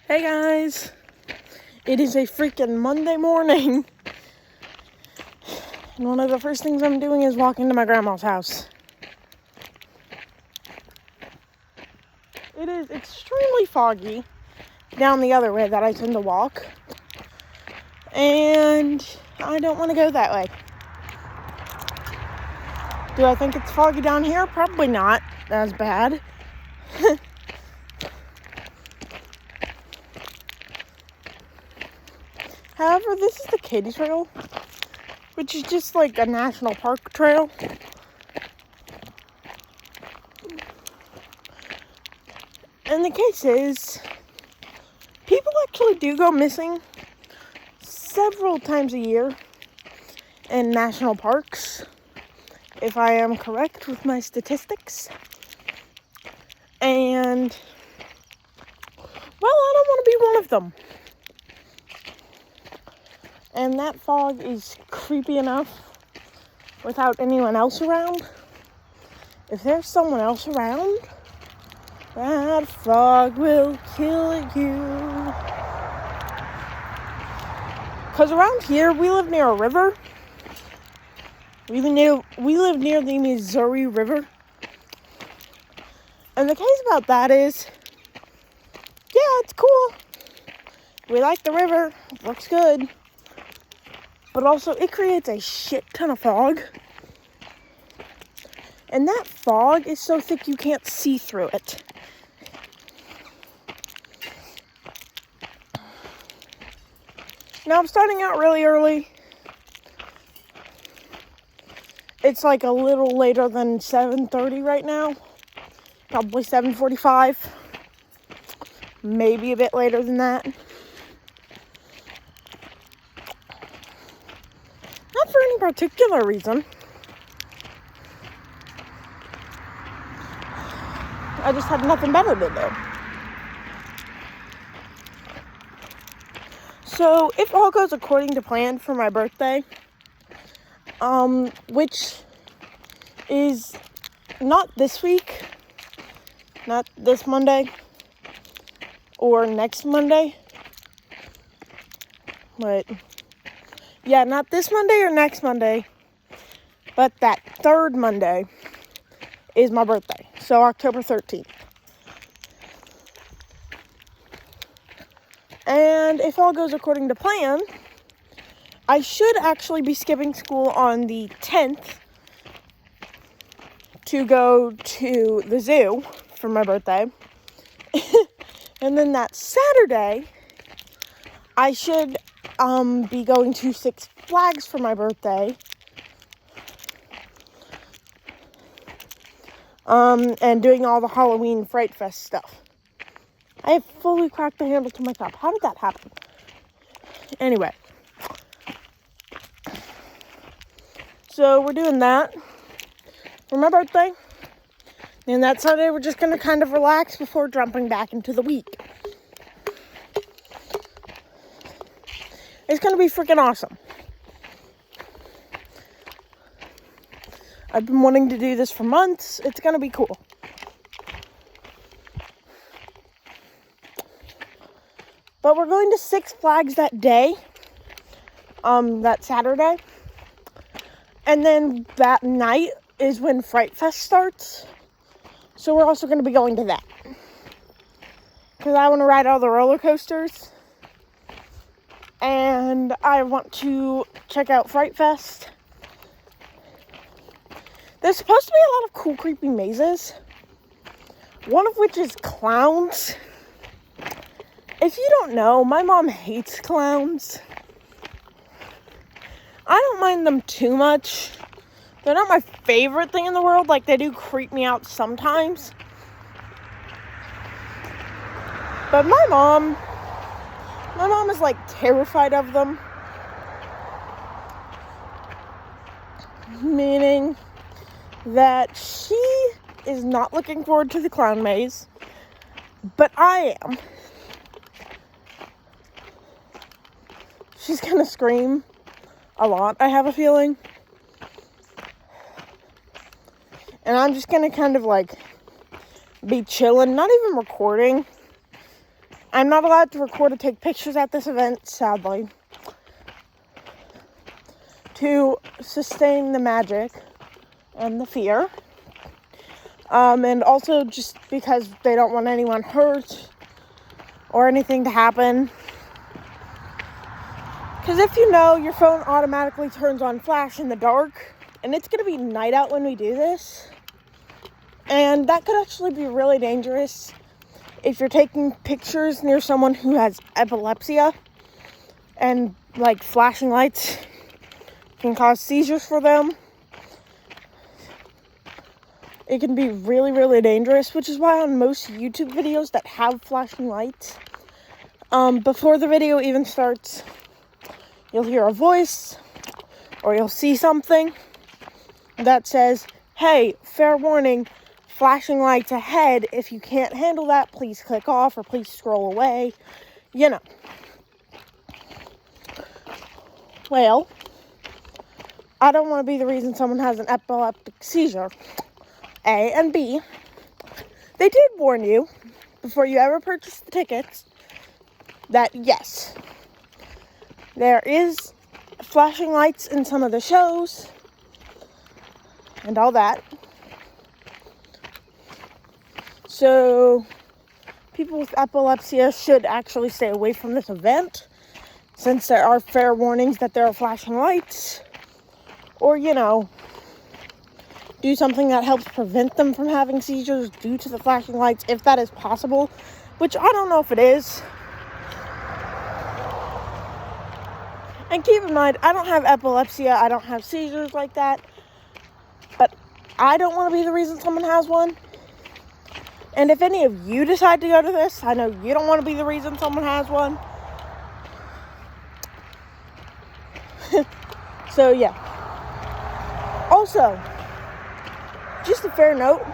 Hey guys, it is a freaking Monday morning, and one of the first things I'm doing is walking to my grandma's house. It is extremely foggy down the other way that I tend to walk, and I don't want to go that way. Do I think it's foggy down here? Probably not as bad. However, this is the Katy Trail, which is just like a national park trail. And the case is, people actually do go missing several times a year in national parks, if I am correct with my statistics. And, well, I don't want to be one of them. And that fog is creepy enough without anyone else around. If there's someone else around, that fog will kill you. Because around here, we live near a river. We live near the Missouri River. And the case about that is, yeah, it's cool. We like the river. It looks good. But also, it creates a shit ton of fog. And that fog is so thick you can't see through it. Now, I'm starting out really early. It's like a little later than 7:30 right now. Probably 7:45. Maybe a bit later than that. Not for any particular reason. I just had nothing better to do. So, if all goes according to plan for my birthday, which is not this week, not this Monday, or next Monday, but yeah, not this Monday or next Monday, but that third Monday is my birthday. So October 13th. And if all goes according to plan, I should actually be skipping school on the 10th to go to the zoo for my birthday. And then that Saturday, I should be going to Six Flags for my birthday. And doing all the Halloween Fright Fest stuff. I have fully cracked the handle to my cup. How did that happen? Anyway. So we're doing that for my birthday. And that Sunday we're just going to kind of relax before jumping back into the week. It's going to be freaking awesome. I've been wanting to do this for months. It's going to be cool. But we're going to Six Flags that day. That Saturday. And then that night is when Fright Fest starts. So we're also going to be going to that. Because I want to ride all the roller coasters. And I want to check out Fright Fest. There's supposed to be a lot of cool, creepy mazes. One of which is clowns. If you don't know, my mom hates clowns. I don't mind them too much. They're not my favorite thing in the world. Like, they do creep me out sometimes. But my mom is like terrified of them. Meaning that she is not looking forward to the clown maze. But I am. She's gonna scream a lot, I have a feeling. And I'm just gonna kind of like be chilling, not even recording. I'm not allowed to record or take pictures at this event, sadly, to sustain the magic and the fear. And also just because they don't want anyone hurt or anything to happen. Because if you know, your phone automatically turns on flash in the dark, and it's going to be night out when we do this. And that could actually be really dangerous if you're taking pictures near someone who has epilepsy, and like flashing lights can cause seizures for them. It can be really, really dangerous, which is why on most YouTube videos that have flashing lights, before the video even starts, you'll hear a voice or you'll see something that says, hey, fair warning, flashing lights ahead. If you can't handle that, please click off or please scroll away. You know. Well, I don't want to be the reason someone has an epileptic seizure. A, and B, they did warn you before you ever purchase the tickets that yes, there is flashing lights in some of the shows and all that. So people with epilepsy should actually stay away from this event, since there are fair warnings that there are flashing lights, or, you know, do something that helps prevent them from having seizures due to the flashing lights, if that is possible, which I don't know if it is. And keep in mind, I don't have epilepsy, I don't have seizures like that, but I don't want to be the reason someone has one. And if any of you decide to go to this, I know you don't want to be the reason someone has one. So, yeah. Also, just a fair note,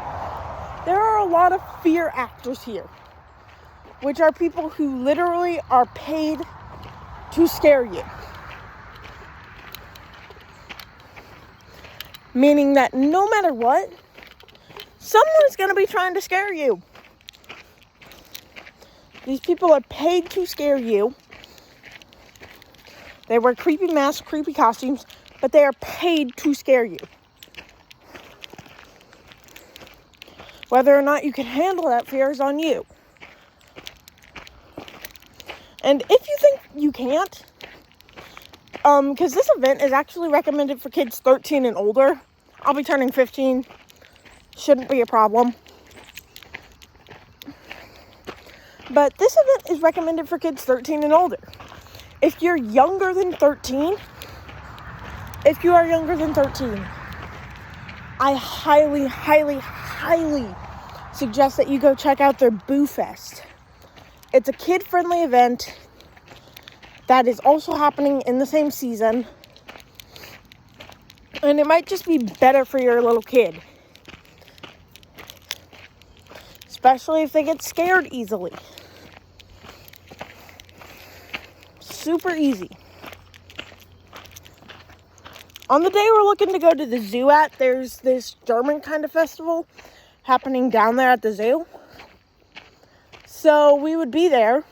there are a lot of fear actors here, which are people who literally are paid to scare you. Meaning that no matter what, someone's going to be trying to scare you. These people are paid to scare you. They wear creepy masks, creepy costumes, but they are paid to scare you. Whether or not you can handle that fear is on you. And if you think you can't, because this event is actually recommended for kids 13 and older. I'll be turning 15. Shouldn't be a problem. But this event is recommended for kids 13 and older. If you're younger than 13, I highly, highly, highly suggest that you go check out their Boo Fest. It's a kid-friendly event that is also happening in the same season. And it might just be better for your little kid. Especially if they get scared easily. Super easy. On the day we're looking to go to the zoo at, there's this German kind of festival happening down there at the zoo. So we would be there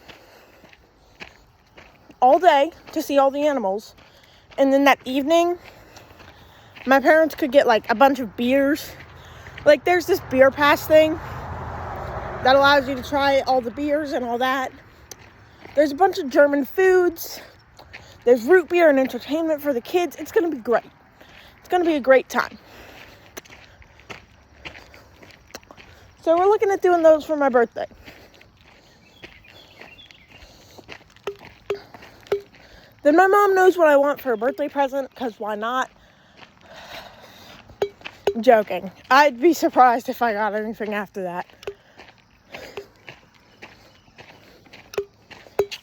all day to see all the animals. And then that evening, my parents could get like a bunch of beers. Like there's this beer pass thing that allows you to try all the beers and all that. There's a bunch of German foods. There's root beer and entertainment for the kids. It's going to be great. It's going to be a great time. So we're looking at doing those for my birthday. Then my mom knows what I want for a birthday present, because why not? I'm joking. I'd be surprised if I got anything after that.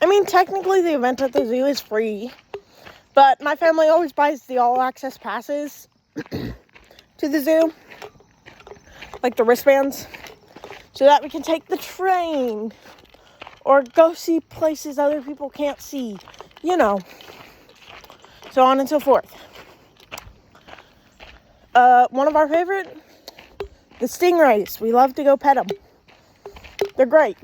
I mean, technically the event at the zoo is free, but my family always buys the all-access passes to the zoo, like the wristbands, so that we can take the train or go see places other people can't see, you know, so on and so forth. One of our favorite, the stingrays. We love to go pet them. They're great.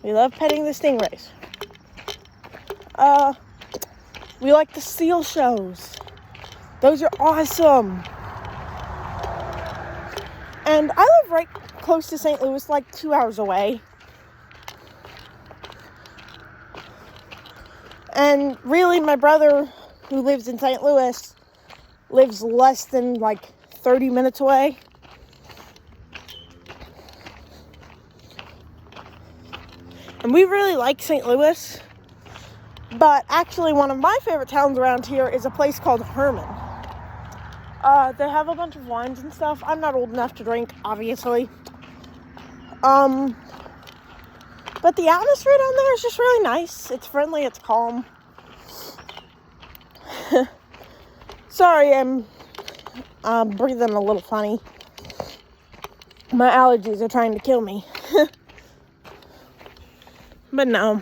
We love petting the stingrays. We like the seal shows. Those are awesome. And I live right close to St. Louis, like 2 hours away. And really, my brother, who lives in St. Louis, lives less than like 30 minutes away. And we really like St. Louis. But actually, one of my favorite towns around here is a place called Herman. They have a bunch of wines and stuff. I'm not old enough to drink, obviously. But the atmosphere down there is just really nice. It's friendly, it's calm. Sorry, I'm breathing a little funny. My allergies are trying to kill me. But no.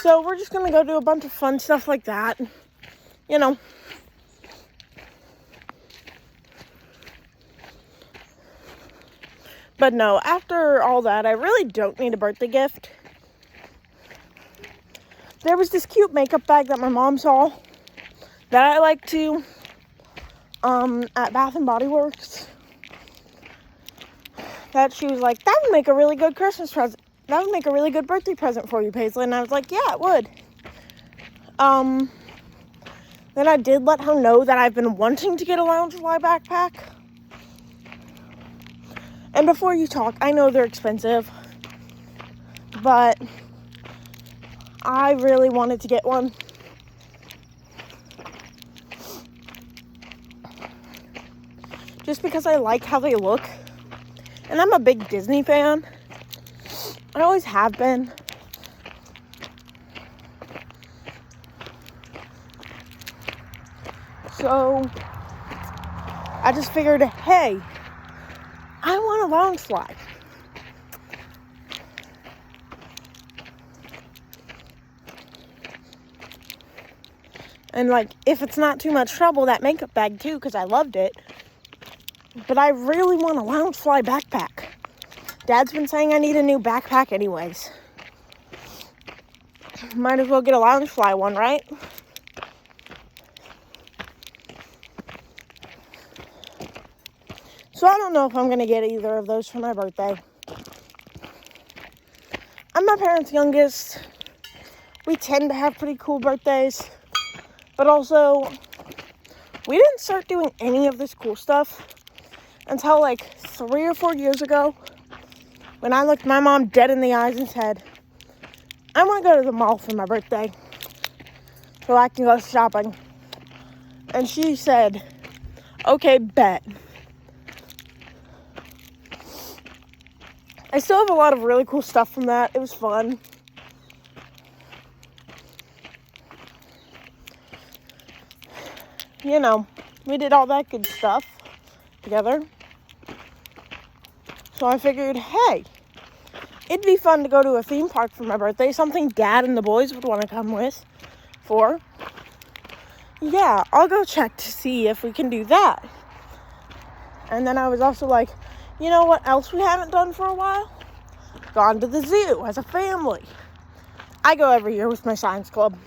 So we're just going to go do a bunch of fun stuff like that. You know. But no, after all that, I really don't need a birthday gift. There was this cute makeup bag that my mom saw that I like to at Bath and Body Works. That she was like, that would make a really good Christmas present. That would make a really good birthday present for you, Paisley. And I was like, yeah, it would. Then I did let her know that I've been wanting to get a Loungefly backpack. And before you talk, I know they're expensive, but I really wanted to get one. Just because I like how they look. And I'm a big Disney fan. I always have been. So I just figured, hey, I want a Loungefly. And like, if it's not too much trouble, that makeup bag too, because I loved it. But I really want a Loungefly backpack. Dad's been saying I need a new backpack anyways. Might as well get a Loungefly one, right? So I don't know if I'm going to get either of those for my birthday. I'm my parents' youngest. We tend to have pretty cool birthdays. But also, we didn't start doing any of this cool stuff until like 3 or 4 years ago, when I looked my mom dead in the eyes and said, I want to go to the mall for my birthday so I can go shopping. And she said, okay, bet. I still have a lot of really cool stuff from that. It was fun. You know, we did all that good stuff together. So I figured, hey, it'd be fun to go to a theme park for my birthday, something Dad and the boys would want to come with for. Yeah, I'll go check to see if we can do that. And then I was also like, you know what else we haven't done for a while? Gone to the zoo as a family. I go every year with my science club.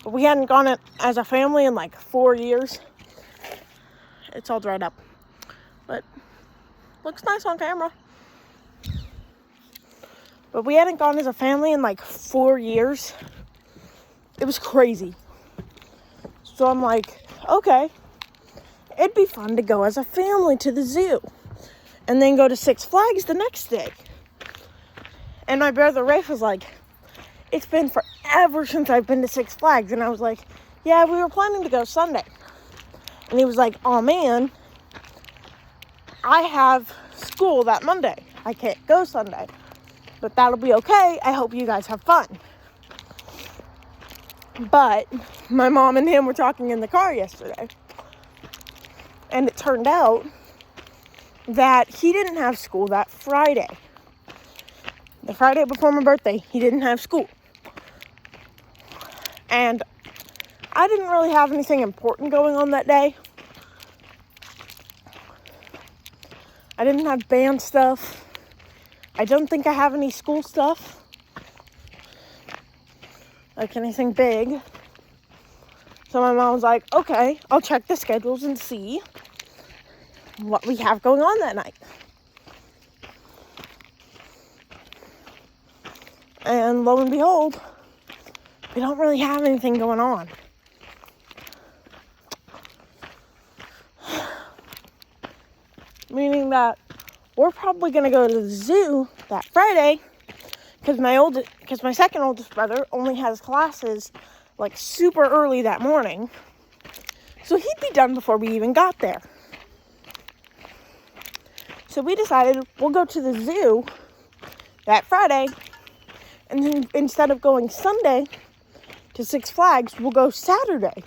But we hadn't gone as a family in like 4 years. It's all dried up. But looks nice on camera. But we hadn't gone as a family in like 4 years. It was crazy. So I'm like, okay, it'd be fun to go as a family to the zoo. And then go to Six Flags the next day. And my brother Rafe was like, it's been forever since I've been to Six Flags. And I was like, yeah, we were planning to go Sunday. And he was like, oh man, I have school that Monday. I can't go Sunday. But that'll be okay. I hope you guys have fun. But my mom and him were talking in the car yesterday. And it turned out that he didn't have school that Friday. The Friday before my birthday, he didn't have school. And I didn't really have anything important going on that day. I didn't have band stuff. I don't think I have any school stuff, like anything big. So my mom was like, okay, I'll check the schedules and see what we have going on that night. And lo and behold, we don't really have anything going on. Meaning that we're probably going to go to the zoo that Friday because my second oldest brother only has classes like super early that morning. So he'd be done before we even got there. So we decided we'll go to the zoo that Friday, and then instead of going Sunday to Six Flags, we'll go Saturday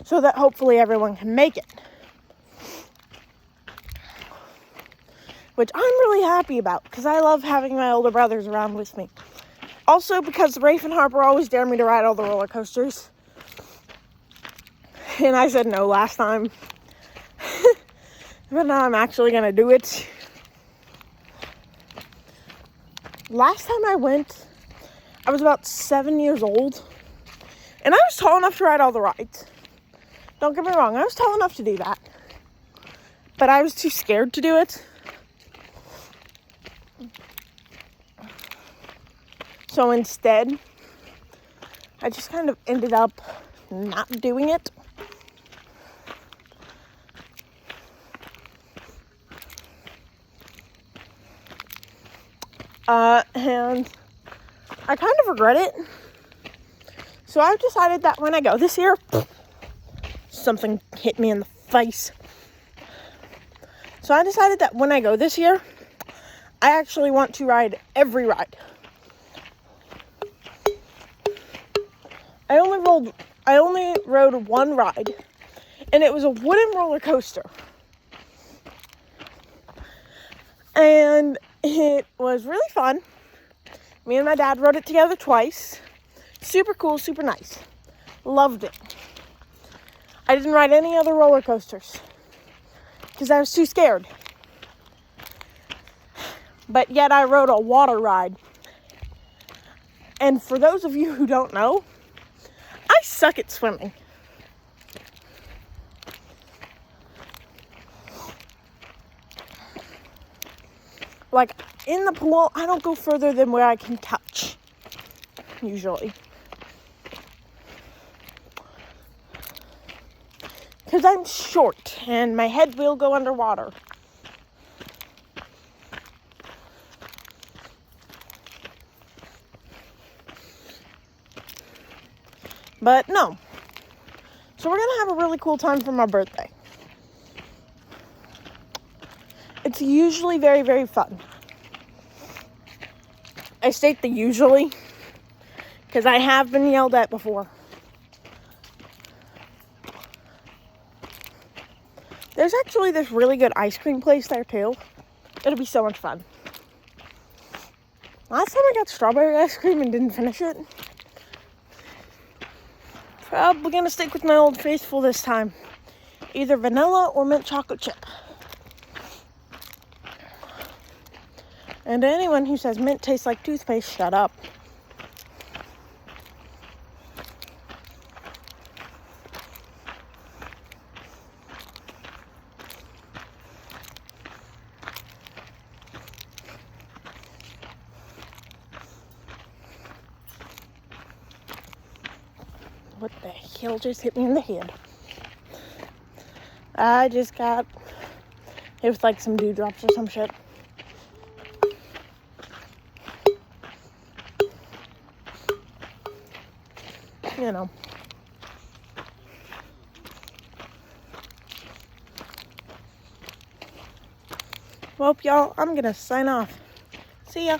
so that hopefully everyone can make it. Which I'm really happy about because I love having my older brothers around with me. Also because Rafe and Harper always dare me to ride all the roller coasters. And I said no last time. But now I'm actually going to do it. Last time I went, I was about 7 years old. And I was tall enough to ride all the rides. Don't get me wrong, I was tall enough to do that. But I was too scared to do it. So instead, I just kind of ended up not doing it. And I kind of regret it. So I've decided that when I go this year, something hit me in the face. So I decided that when I go this year, I actually want to ride every ride. I only rode one ride, and it was a wooden roller coaster. And it was really fun. Me and my dad rode it together twice. Super cool, super nice. Loved it. I didn't ride any other roller coasters because I was too scared. But yet I rode a water ride. And for those of you who don't know, I suck at swimming. Like, in the pool, I don't go further than where I can touch, usually. Because I'm short, and my head will go underwater. But no. So we're going to have a really cool time for my birthday. It's usually very, very fun. I state the usually because I have been yelled at before. There's actually this really good ice cream place there too. It'll be so much fun. Last time I got strawberry ice cream and didn't finish it. Probably gonna stick with my old faithful this time. Either vanilla or mint chocolate chip. And to anyone who says mint tastes like toothpaste, shut up. What the hell just hit me in the head? I just got hit with like some dewdrops or some shit. You know. Well, y'all, I'm gonna sign off. See ya.